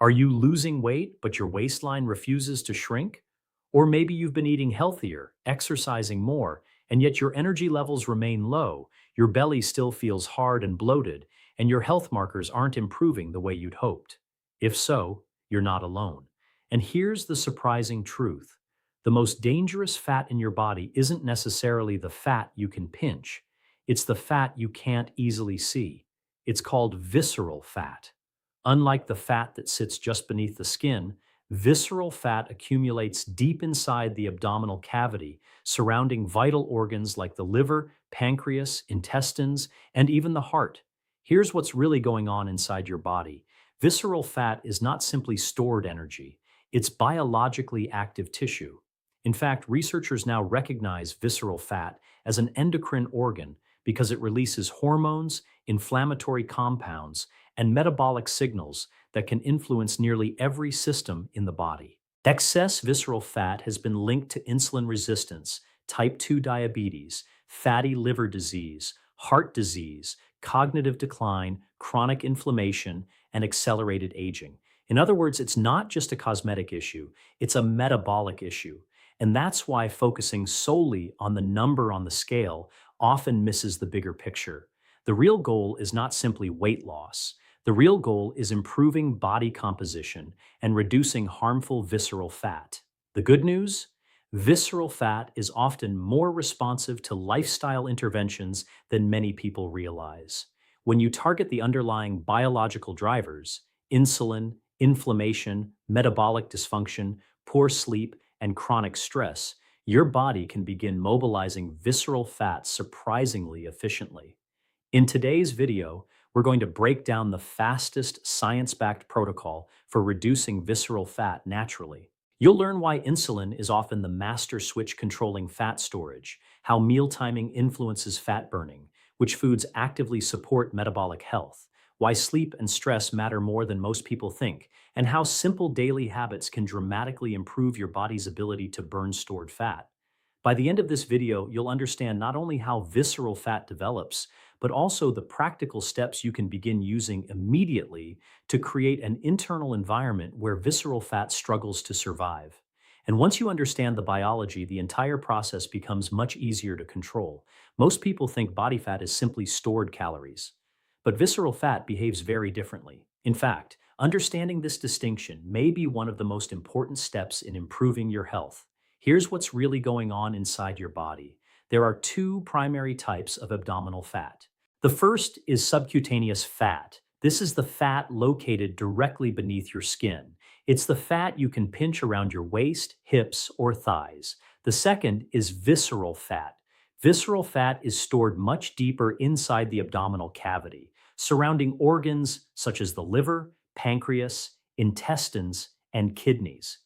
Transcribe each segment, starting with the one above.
Are you losing weight, but your waistline refuses to shrink? Or maybe you've been eating healthier, exercising more, and yet your energy levels remain low, your belly still feels hard and bloated, and your health markers aren't improving the way you'd hoped. If so, you're not alone. And here's the surprising truth. The most dangerous fat in your body isn't necessarily the fat you can pinch. It's the fat you can't easily see. It's called visceral fat. Unlike the fat that sits just beneath the skin, visceral fat accumulates deep inside the abdominal cavity, surrounding vital organs like the liver, pancreas, intestines, and even the heart. Here's what's really going on inside your body. Visceral fat is not simply stored energy, it's biologically active tissue. In fact, researchers now recognize visceral fat as an endocrine organ because it releases hormones, inflammatory compounds, and metabolic signals that can influence nearly every system in the body. Excess visceral fat has been linked to insulin resistance, type 2 diabetes, fatty liver disease, heart disease, cognitive decline, chronic inflammation, and accelerated aging. In other words, it's not just a cosmetic issue, it's a metabolic issue. And that's why focusing solely on the number on the scale often misses the bigger picture. The real goal is not simply weight loss. The real goal is improving body composition and reducing harmful visceral fat. The good news? Visceral fat is often more responsive to lifestyle interventions than many people realize. When you target the underlying biological drivers, insulin, inflammation, metabolic dysfunction, poor sleep, and chronic stress, your body can begin mobilizing visceral fat surprisingly efficiently. In today's video, we're going to break down the fastest science-backed protocol for reducing visceral fat naturally. You'll learn why insulin is often the master switch controlling fat storage, how meal timing influences fat burning, which foods actively support metabolic health, why sleep and stress matter more than most people think, and how simple daily habits can dramatically improve your body's ability to burn stored fat. By the end of this video, you'll understand not only how visceral fat develops, but also the practical steps you can begin using immediately to create an internal environment where visceral fat struggles to survive. And once you understand the biology, the entire process becomes much easier to control. Most people think body fat is simply stored calories, but visceral fat behaves very differently. In fact, understanding this distinction may be one of the most important steps in improving your health. Here's what's really going on inside your body. There are two primary types of abdominal fat. The first is subcutaneous fat. This is the fat located directly beneath your skin. It's the fat you can pinch around your waist, hips, or thighs. The second is visceral fat. Visceral fat is stored much deeper inside the abdominal cavity, surrounding organs such as the liver, pancreas, intestines, and kidneys.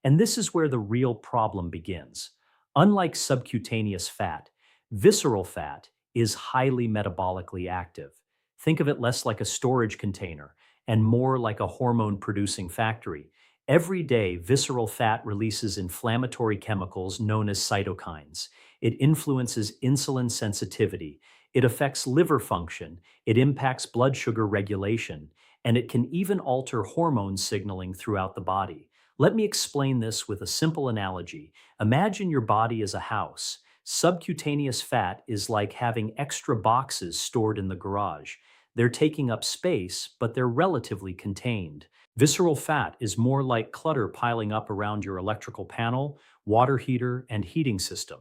And this is where the real problem begins. Unlike subcutaneous fat, visceral fat is highly metabolically active. Think of it less like a storage container and more like a hormone-producing factory. Every day, visceral fat releases inflammatory chemicals known as cytokines. It influences insulin sensitivity. It affects liver function. It impacts blood sugar regulation. And it can even alter hormone signaling throughout the body. Let me explain this with a simple analogy. Imagine your body as a house. Subcutaneous fat is like having extra boxes stored in the garage. They're taking up space, but they're relatively contained. Visceral fat is more like clutter piling up around your electrical panel, water heater, and heating system.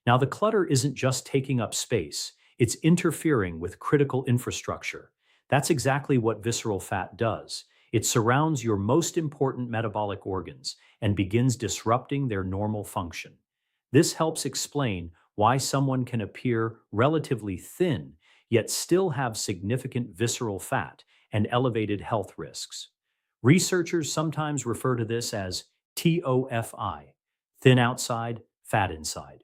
Now, the clutter isn't just taking up space, it's interfering with critical infrastructure. That's exactly what visceral fat does. It surrounds your most important metabolic organs and begins disrupting their normal function. This helps explain why someone can appear relatively thin, yet still have significant visceral fat and elevated health risks. Researchers sometimes refer to this as TOFI, thin outside, fat inside.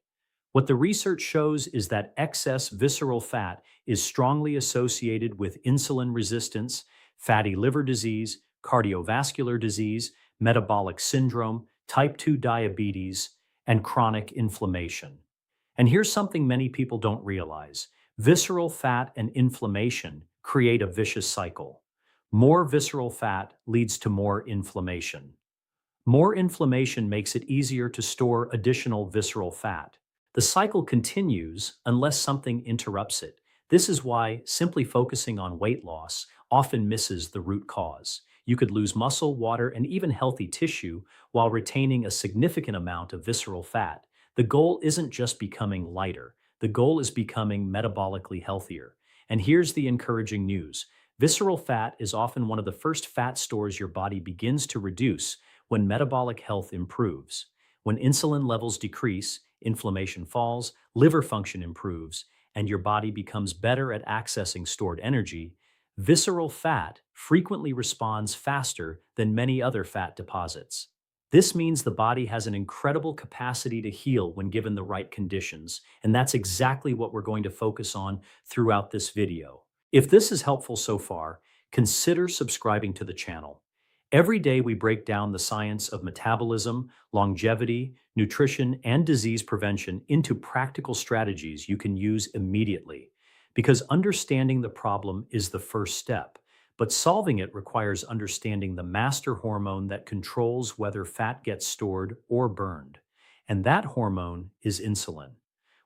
What the research shows is that excess visceral fat is strongly associated with insulin resistance, fatty liver disease, cardiovascular disease, metabolic syndrome, type 2 diabetes, and chronic inflammation. And here's something many people don't realize. Visceral fat and inflammation create a vicious cycle. More visceral fat leads to more inflammation. More inflammation makes it easier to store additional visceral fat. The cycle continues unless something interrupts it. This is why simply focusing on weight loss often misses the root cause. You could lose muscle, water, and even healthy tissue while retaining a significant amount of visceral fat. The goal isn't just becoming lighter, the goal is becoming metabolically healthier. And here's the encouraging news. Visceral fat is often one of the first fat stores your body begins to reduce when metabolic health improves. When insulin levels decrease, inflammation falls, liver function improves, and your body becomes better at accessing stored energy, visceral fat frequently responds faster than many other fat deposits. This means the body has an incredible capacity to heal when given the right conditions, and that's exactly what we're going to focus on throughout this video. If this is helpful so far, consider subscribing to the channel. Every day we break down the science of metabolism, longevity, nutrition, and disease prevention into practical strategies you can use immediately. Because understanding the problem is the first step, but solving it requires understanding the master hormone that controls whether fat gets stored or burned. And that hormone is insulin.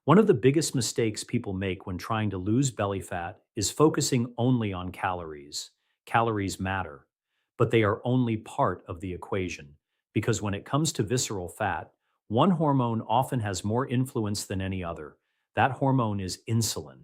One of the biggest mistakes people make when trying to lose belly fat is focusing only on calories. Calories matter, but they are only part of the equation. Because when it comes to visceral fat, one hormone often has more influence than any other. That hormone is insulin.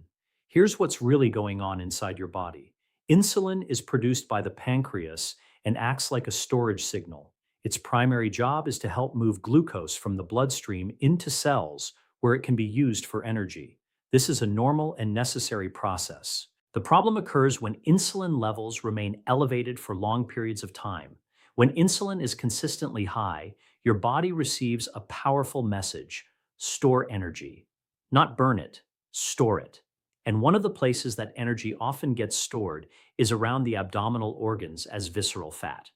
Here's what's really going on inside your body. Insulin is produced by the pancreas and acts like a storage signal. Its primary job is to help move glucose from the bloodstream into cells where it can be used for energy. This is a normal and necessary process. The problem occurs when insulin levels remain elevated for long periods of time. When insulin is consistently high, your body receives a powerful message: store energy. Not burn it, store it. And one of the places that energy often gets stored is around the abdominal organs as visceral fat.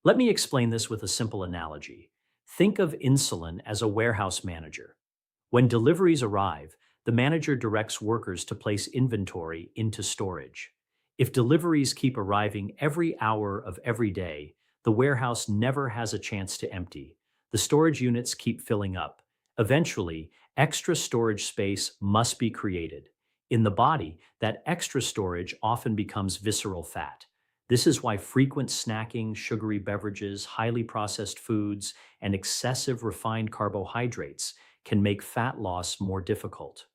Let me explain this with a simple analogy. Think of insulin as a warehouse manager. When deliveries arrive, the manager directs workers to place inventory into storage. If deliveries keep arriving every hour of every day, the warehouse never has a chance to empty. The storage units keep filling up. Eventually, extra storage space must be created. In the body, that extra storage often becomes visceral fat. This is why frequent snacking, sugary beverages, highly processed foods, and excessive refined carbohydrates can make fat loss more difficult.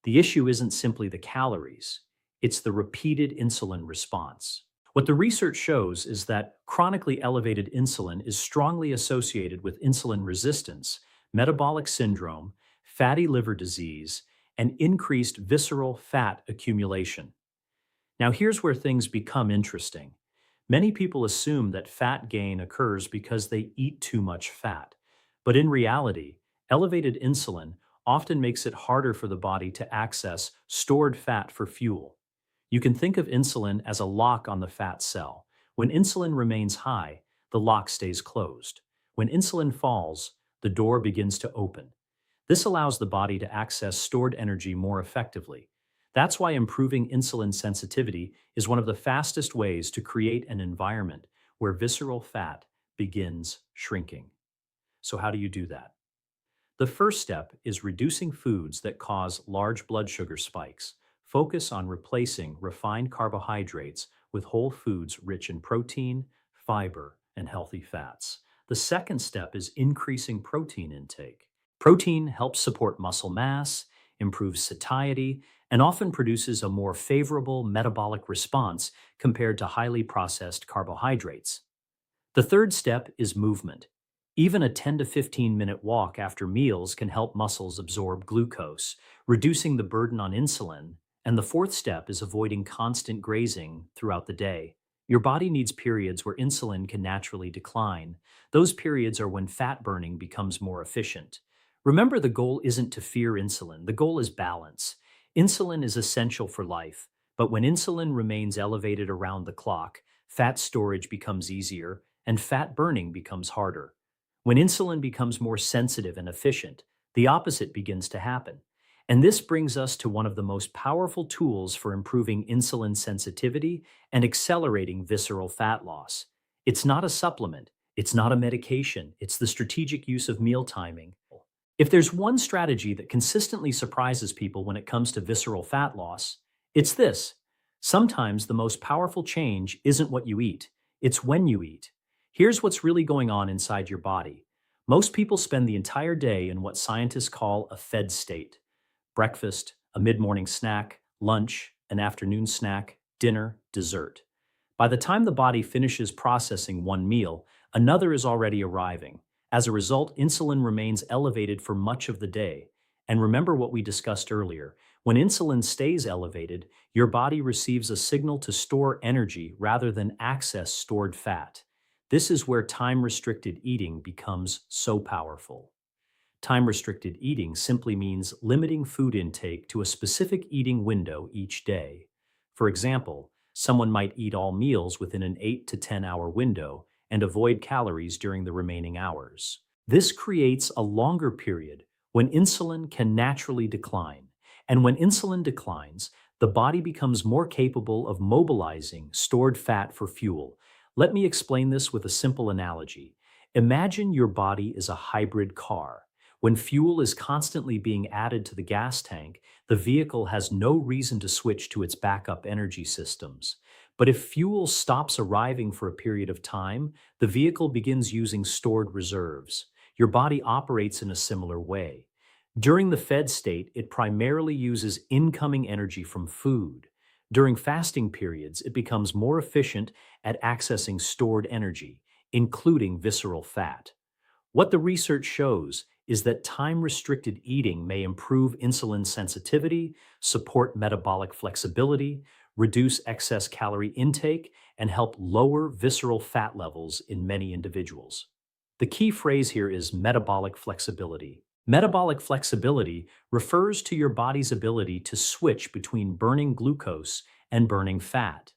The issue isn't simply the calories, it's the repeated insulin response. What the research shows is that chronically elevated insulin is strongly associated with insulin resistance, metabolic syndrome, fatty liver disease, and increased visceral fat accumulation. Now, here's where things become interesting. Many people assume that fat gain occurs because they eat too much fat. But in reality, elevated insulin often makes it harder for the body to access stored fat for fuel. You can think of insulin as a lock on the fat cell. When insulin remains high, the lock stays closed. When insulin falls, the door begins to open. This allows the body to access stored energy more effectively. That's why improving insulin sensitivity is one of the fastest ways to create an environment where visceral fat begins shrinking. So how do you do that? The first step is reducing foods that cause large blood sugar spikes. Focus on replacing refined carbohydrates with whole foods rich in protein, fiber, and healthy fats. The second step is increasing protein intake. Protein helps support muscle mass, improves satiety, and often produces a more favorable metabolic response compared to highly processed carbohydrates. The third step is movement. Even a 10 to 15-minute walk after meals can help muscles absorb glucose, reducing the burden on insulin. And the fourth step is avoiding constant grazing throughout the day. Your body needs periods where insulin can naturally decline. Those periods are when fat burning becomes more efficient. Remember, the goal isn't to fear insulin. The goal is balance. Insulin is essential for life, but when insulin remains elevated around the clock, fat storage becomes easier and fat burning becomes harder. When insulin becomes more sensitive and efficient, the opposite begins to happen. And this brings us to one of the most powerful tools for improving insulin sensitivity and accelerating visceral fat loss. It's not a supplement, it's not a medication, it's the strategic use of meal timing. If there's one strategy that consistently surprises people when it comes to visceral fat loss, it's this. Sometimes the most powerful change isn't what you eat, it's when you eat. Here's what's really going on inside your body. Most people spend the entire day in what scientists call a fed state: breakfast, a mid morning snack, lunch, an afternoon snack, dinner, dessert. By the time the body finishes processing one meal, another is already arriving. As a result, insulin remains elevated for much of the day. And remember what we discussed earlier: when insulin stays elevated, your body receives a signal to store energy rather than access stored fat. This is where time restricted eating becomes so powerful. Time restricted eating simply means limiting food intake to a specific eating window each day. For example, someone might eat all meals within an 8 to 10 hour window and avoid calories during the remaining hours. This creates a longer period when insulin can naturally decline. And when insulin declines, the body becomes more capable of mobilizing stored fat for fuel. Let me explain this with a simple analogy. Imagine your body is a hybrid car. When fuel is constantly being added to the gas tank, the vehicle has no reason to switch to its backup energy systems. But if fuel stops arriving for a period of time, the vehicle begins using stored reserves. Your body operates in a similar way. During the fed state, it primarily uses incoming energy from food. During fasting periods, it becomes more efficient at accessing stored energy, including visceral fat. What the research shows is that time-restricted eating may improve insulin sensitivity, support metabolic flexibility, reduce excess calorie intake, and help lower visceral fat levels in many individuals. The key phrase here is metabolic flexibility. Metabolic flexibility refers to your body's ability to switch between burning glucose and burning fat.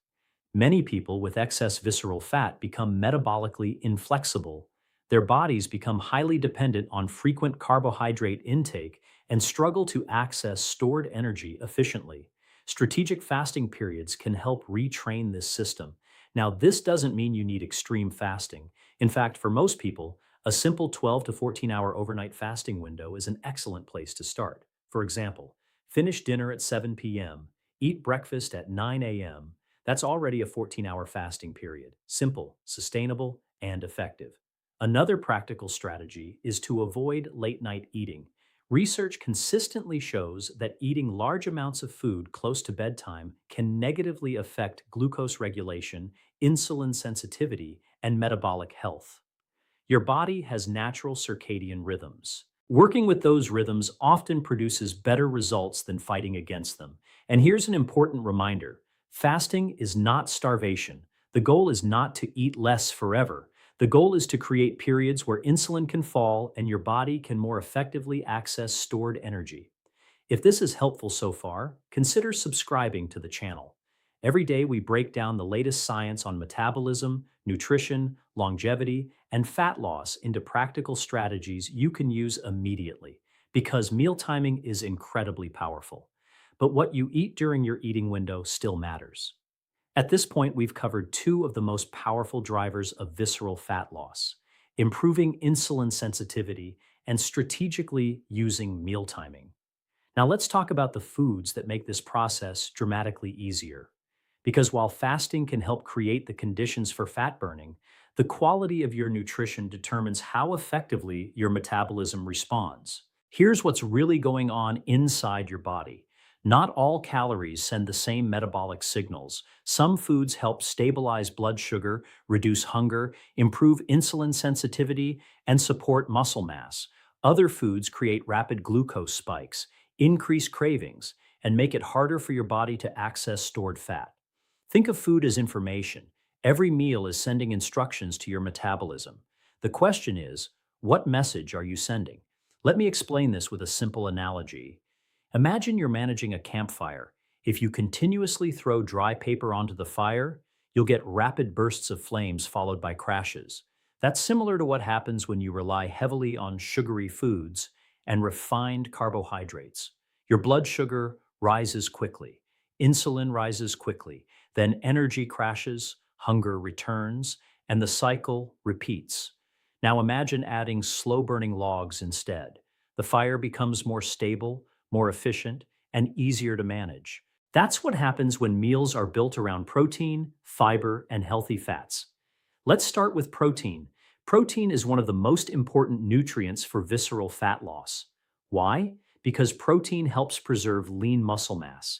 Many people with excess visceral fat become metabolically inflexible. Their bodies become highly dependent on frequent carbohydrate intake and struggle to access stored energy efficiently. Strategic fasting periods can help retrain this system. Now, this doesn't mean you need extreme fasting. In fact, for most people, a simple 12 to 14-hour overnight fasting window is an excellent place to start. For example, finish dinner at 7 p.m., eat breakfast at 9 a.m. That's already a 14-hour fasting period. Simple, sustainable, and effective. Another practical strategy is to avoid late night eating. Research consistently shows that eating large amounts of food close to bedtime can negatively affect glucose regulation, insulin sensitivity, and metabolic health. Your body has natural circadian rhythms. Working with those rhythms often produces better results than fighting against them. And here's an important reminder: fasting is not starvation. The goal is not to eat less forever. The goal is to create periods where insulin can fall and your body can more effectively access stored energy. If this is helpful so far, consider subscribing to the channel. Every day we break down the latest science on metabolism, nutrition, longevity, and fat loss into practical strategies you can use immediately, because meal timing is incredibly powerful. But what you eat during your eating window still matters. At this point, we've covered two of the most powerful drivers of visceral fat loss: improving insulin sensitivity and strategically using meal timing. Now let's talk about the foods that make this process dramatically easier. Because while fasting can help create the conditions for fat burning, the quality of your nutrition determines how effectively your metabolism responds. Here's what's really going on inside your body. Not all calories send the same metabolic signals. Some foods help stabilize blood sugar, reduce hunger, improve insulin sensitivity, and support muscle mass. Other foods create rapid glucose spikes, increase cravings, and make it harder for your body to access stored fat. Think of food as information. Every meal is sending instructions to your metabolism. The question is, what message are you sending? Let me explain this with a simple analogy. Imagine you're managing a campfire. If you continuously throw dry paper onto the fire, you'll get rapid bursts of flames followed by crashes. That's similar to what happens when you rely heavily on sugary foods and refined carbohydrates. Your blood sugar rises quickly, insulin rises quickly, then energy crashes, hunger returns, and the cycle repeats. Now imagine adding slow burning logs instead. The fire becomes more stable, more efficient, and easier to manage. That's what happens when meals are built around protein, fiber, and healthy fats. Let's start with protein. Protein is one of the most important nutrients for visceral fat loss. Why? Because protein helps preserve lean muscle mass.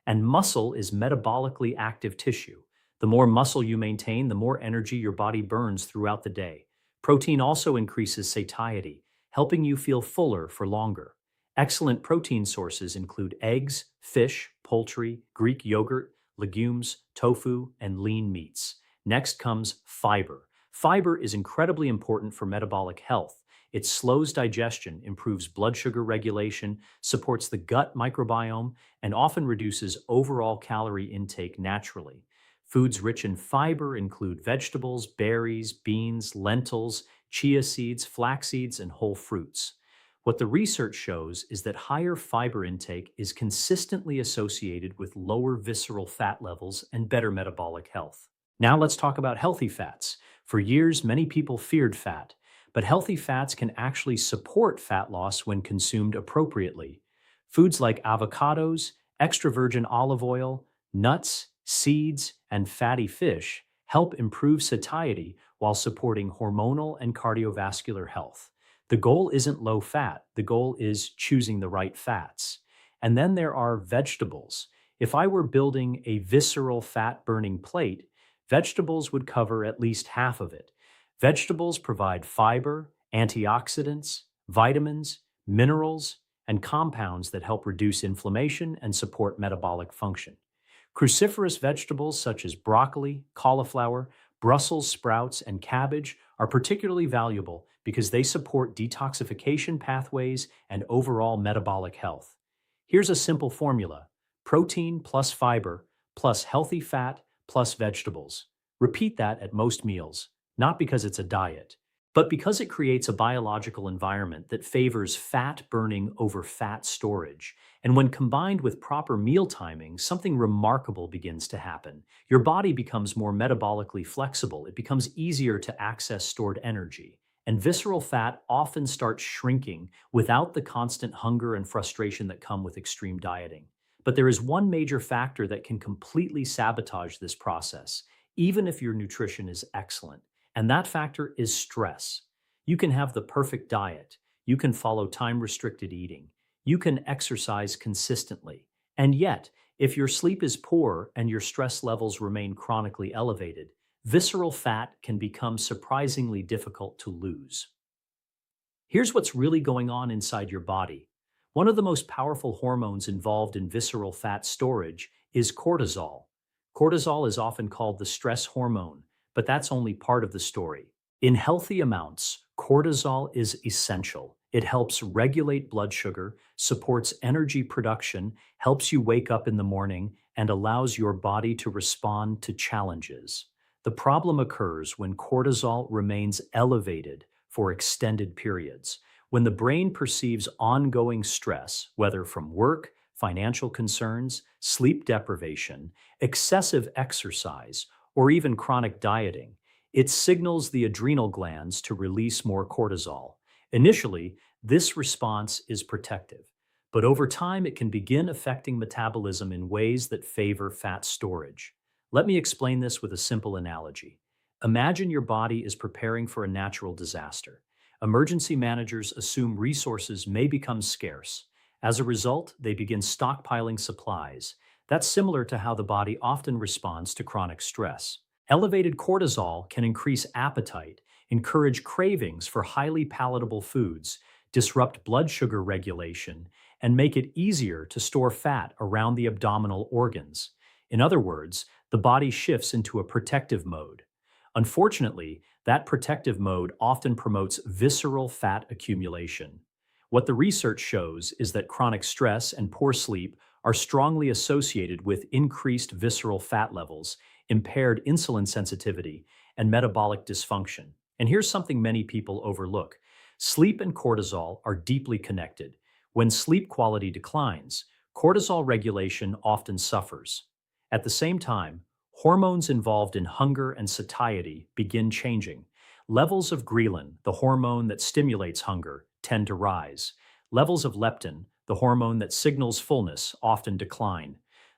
And muscle is metabolically active tissue. The more muscle you maintain, the more energy your body burns throughout the day. Protein also increases satiety, helping you feel fuller for longer. Excellent protein sources include eggs, fish, poultry, Greek yogurt, legumes, tofu, and lean meats. Next comes fiber. Fiber is incredibly important for metabolic health. It slows digestion, improves blood sugar regulation, supports the gut microbiome, and often reduces overall calorie intake naturally. Foods rich in fiber include vegetables, berries, beans, lentils, chia seeds, flax seeds, and whole fruits. What the research shows is that higher fiber intake is consistently associated with lower visceral fat levels and better metabolic health. Now let's talk about healthy fats. For years, many people feared fat, but healthy fats can actually support fat loss when consumed appropriately. Foods like avocados, extra virgin olive oil, nuts, seeds, and fatty fish help improve satiety while supporting hormonal and cardiovascular health. The goal isn't low fat, the goal is choosing the right fats. And then there are vegetables. If I were building a visceral fat burning plate, vegetables would cover at least half of it. Vegetables provide fiber, antioxidants, vitamins, minerals, and compounds that help reduce inflammation and support metabolic function. Cruciferous vegetables such as broccoli, cauliflower, Brussels sprouts, and cabbage are particularly valuable because they support detoxification pathways and overall metabolic health. Here's a simple formula: protein plus fiber plus healthy fat plus vegetables. Repeat that at most meals, not because it's a diet, but because it creates a biological environment that favors fat burning over fat storage. And when combined with proper meal timing, something remarkable begins to happen. Your body becomes more metabolically flexible. It becomes easier to access stored energy. And visceral fat often starts shrinking without the constant hunger and frustration that come with extreme dieting. But there is one major factor that can completely sabotage this process, even if your nutrition is excellent. And that factor is stress. You can have the perfect diet. You can follow time-restricted eating. You can exercise consistently. And yet, if your sleep is poor and your stress levels remain chronically elevated, visceral fat can become surprisingly difficult to lose. Here's what's really going on inside your body. One of the most powerful hormones involved in visceral fat storage is cortisol. Cortisol is often called the stress hormone, but that's only part of the story. In healthy amounts, cortisol is essential. It helps regulate blood sugar, supports energy production, helps you wake up in the morning, and allows your body to respond to challenges. The problem occurs when cortisol remains elevated for extended periods. When the brain perceives ongoing stress, whether from work, financial concerns, sleep deprivation, excessive exercise, or even chronic dieting, it signals the adrenal glands to release more cortisol. Initially, this response is protective, but over time it can begin affecting metabolism in ways that favor fat storage. Let me explain this with a simple analogy. Imagine your body is preparing for a natural disaster. Emergency managers assume resources may become scarce. As a result, they begin stockpiling supplies. That's similar to how the body often responds to chronic stress. Elevated cortisol can increase appetite, encourage cravings for highly palatable foods, disrupt blood sugar regulation, and make it easier to store fat around the abdominal organs. In other words, the body shifts into a protective mode. Unfortunately, that protective mode often promotes visceral fat accumulation. What the research shows is that chronic stress and poor sleep are strongly associated with increased visceral fat levels, impaired insulin sensitivity, and metabolic dysfunction. And here's something many people overlook. Sleep and cortisol are deeply connected. When sleep quality declines, cortisol regulation often suffers. At the same time, hormones involved in hunger and satiety begin changing. Levels of ghrelin, the hormone that stimulates hunger, tend to rise. Levels of leptin, the hormone that signals fullness, often decline.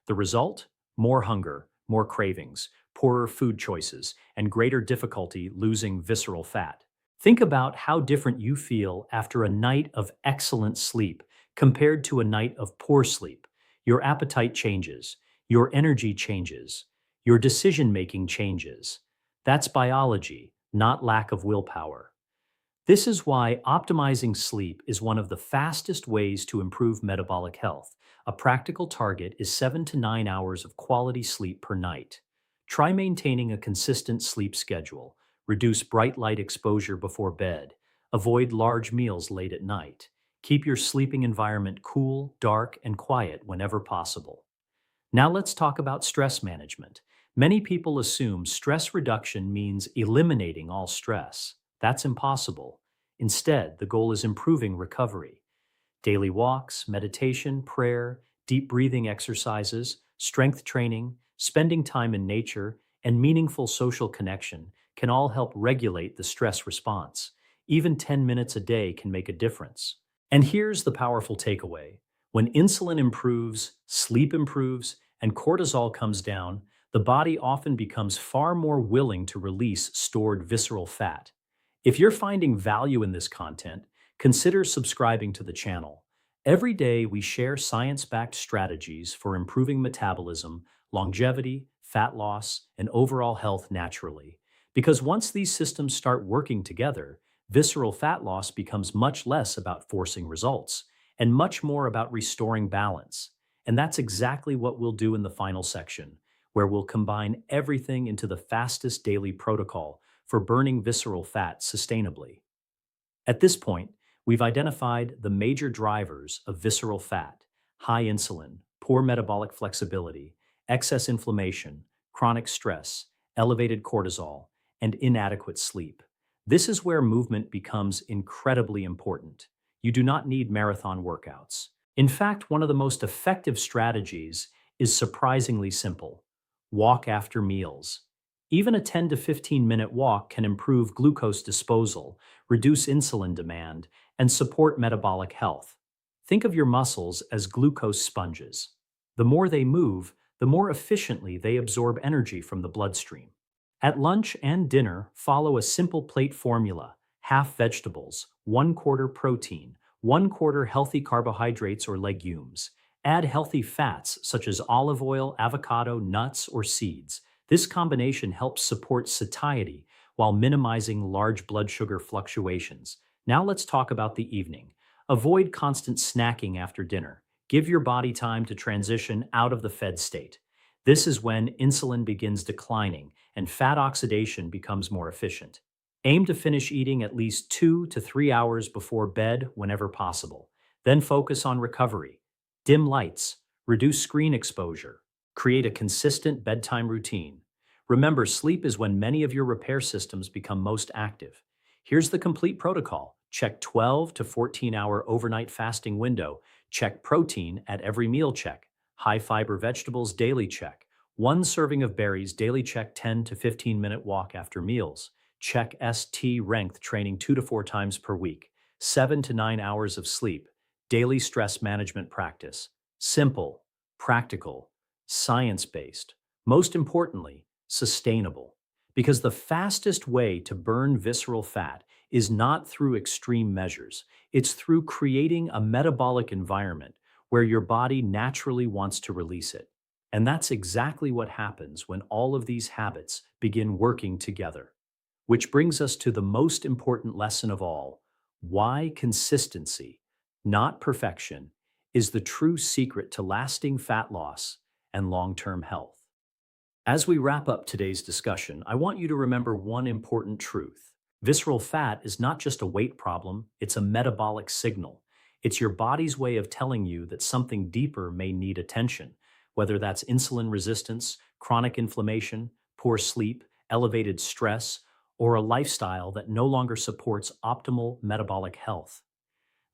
The result? More hunger, more cravings, poorer food choices, and greater difficulty losing visceral fat. Think about how different you feel after a night of excellent sleep compared to a night of poor sleep. Your appetite changes, your energy changes, your decision-making changes. That's biology, not lack of willpower. This is why optimizing sleep is one of the fastest ways to improve metabolic health. A practical target is 7 to 9 hours of quality sleep per night. Try maintaining a consistent sleep schedule. Reduce bright light exposure before bed. Avoid large meals late at night. Keep your sleeping environment cool, dark, and quiet whenever possible. Now let's talk about stress management. Many people assume stress reduction means eliminating all stress. That's impossible. Instead, the goal is improving recovery. Daily walks, meditation, prayer, deep breathing exercises, strength training, spending time in nature, and meaningful social connection can all help regulate the stress response. Even 10 minutes a day can make a difference. And here's the powerful takeaway. When insulin improves, sleep improves, and cortisol comes down, the body often becomes far more willing to release stored visceral fat. If you're finding value in this content, consider subscribing to the channel. Every day, we share science-backed strategies for improving metabolism, longevity, fat loss, and overall health naturally. Because once these systems start working together, visceral fat loss becomes much less about forcing results and much more about restoring balance. And that's exactly what we'll do in the final section, where we'll combine everything into the fastest daily protocol for burning visceral fat sustainably. At this point, we've identified the major drivers of visceral fat: high insulin, poor metabolic flexibility, excess inflammation, chronic stress, elevated cortisol, and inadequate sleep. This is where movement becomes incredibly important. You do not need marathon workouts. In fact, one of the most effective strategies is surprisingly simple: walk after meals. Even a 10 to 15-minute walk can improve glucose disposal, reduce insulin demand, and support metabolic health. Think of your muscles as glucose sponges. The more they move, the more efficiently they absorb energy from the bloodstream. At lunch and dinner, follow a simple plate formula: half vegetables, 1/4 protein, 1/4 healthy carbohydrates or legumes. Add healthy fats such as olive oil, avocado, nuts, or seeds. This combination helps support satiety while minimizing large blood sugar fluctuations. Now let's talk about the evening. Avoid constant snacking after dinner. Give your body time to transition out of the fed state. This is when insulin begins declining and fat oxidation becomes more efficient. Aim to finish eating at least 2 to 3 hours before bed whenever possible. Then focus on recovery. Dim lights, reduce screen exposure, create a consistent bedtime routine. Remember, sleep is when many of your repair systems become most active. Here's the complete protocol. Check 12 to 14-hour overnight fasting window. Check protein at every meal. Check high fiber vegetables daily. Check one serving of berries daily. Check 10 to 15-minute walk after meals. Check strength training 2 to 4 times per week. 7 to 9 hours of sleep. Daily stress management practice. Simple, practical, science-based. Most importantly, sustainable. Because the fastest way to burn visceral fat is not through extreme measures. It's through creating a metabolic environment where your body naturally wants to release it. And that's exactly what happens when all of these habits begin working together. Which brings us to the most important lesson of all: why consistency, not perfection, is the true secret to lasting fat loss and long-term health. As we wrap up today's discussion, I want you to remember one important truth. Visceral fat is not just a weight problem, it's a metabolic signal. It's your body's way of telling you that something deeper may need attention, whether that's insulin resistance, chronic inflammation, poor sleep, elevated stress, or a lifestyle that no longer supports optimal metabolic health.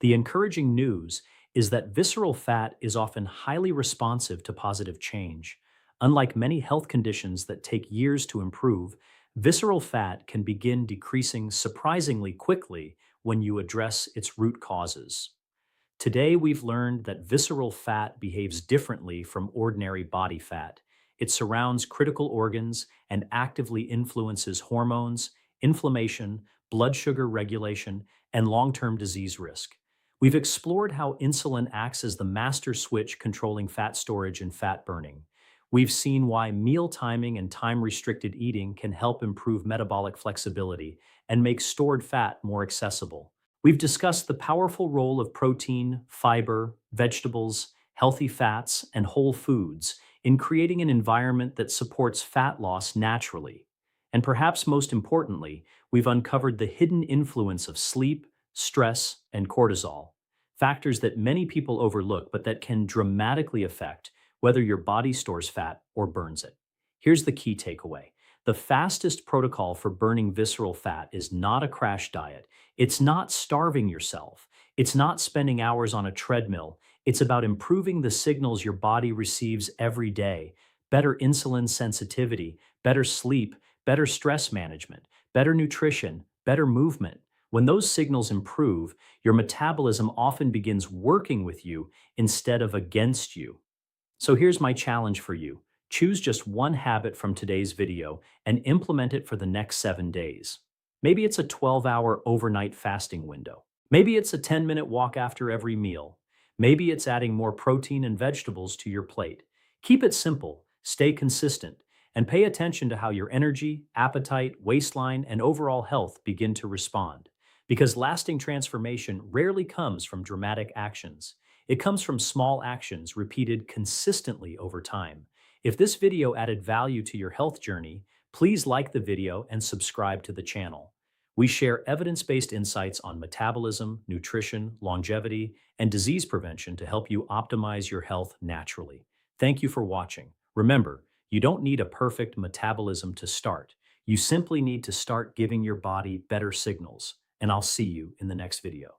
The encouraging news is that visceral fat is often highly responsive to positive change. Unlike many health conditions that take years to improve, visceral fat can begin decreasing surprisingly quickly when you address its root causes. Today, we've learned that visceral fat behaves differently from ordinary body fat. It surrounds critical organs and actively influences hormones, inflammation, blood sugar regulation, and long-term disease risk. We've explored how insulin acts as the master switch controlling fat storage and fat burning. We've seen why meal timing and time-restricted eating can help improve metabolic flexibility and make stored fat more accessible. We've discussed the powerful role of protein, fiber, vegetables, healthy fats, and whole foods in creating an environment that supports fat loss naturally. And perhaps most importantly, we've uncovered the hidden influence of sleep, stress, and cortisol, factors that many people overlook but that can dramatically affect whether your body stores fat or burns it. Here's the key takeaway. The fastest protocol for burning visceral fat is not a crash diet. It's not starving yourself. It's not spending hours on a treadmill. It's about improving the signals your body receives every day. Better insulin sensitivity, better sleep, better stress management, better nutrition, better movement. When those signals improve, your metabolism often begins working with you instead of against you. So here's my challenge for you. Choose just one habit from today's video and implement it for the next 7 days. Maybe it's a 12-hour overnight fasting window. Maybe it's a 10-minute walk after every meal. Maybe it's adding more protein and vegetables to your plate. Keep it simple, stay consistent, and pay attention to how your energy, appetite, waistline, and overall health begin to respond. Because lasting transformation rarely comes from dramatic actions. It comes from small actions repeated consistently over time. If this video added value to your health journey, please like the video and subscribe to the channel. We share evidence-based insights on metabolism, nutrition, longevity, and disease prevention to help you optimize your health naturally. Thank you for watching. Remember, you don't need a perfect metabolism to start. You simply need to start giving your body better signals. And I'll see you in the next video.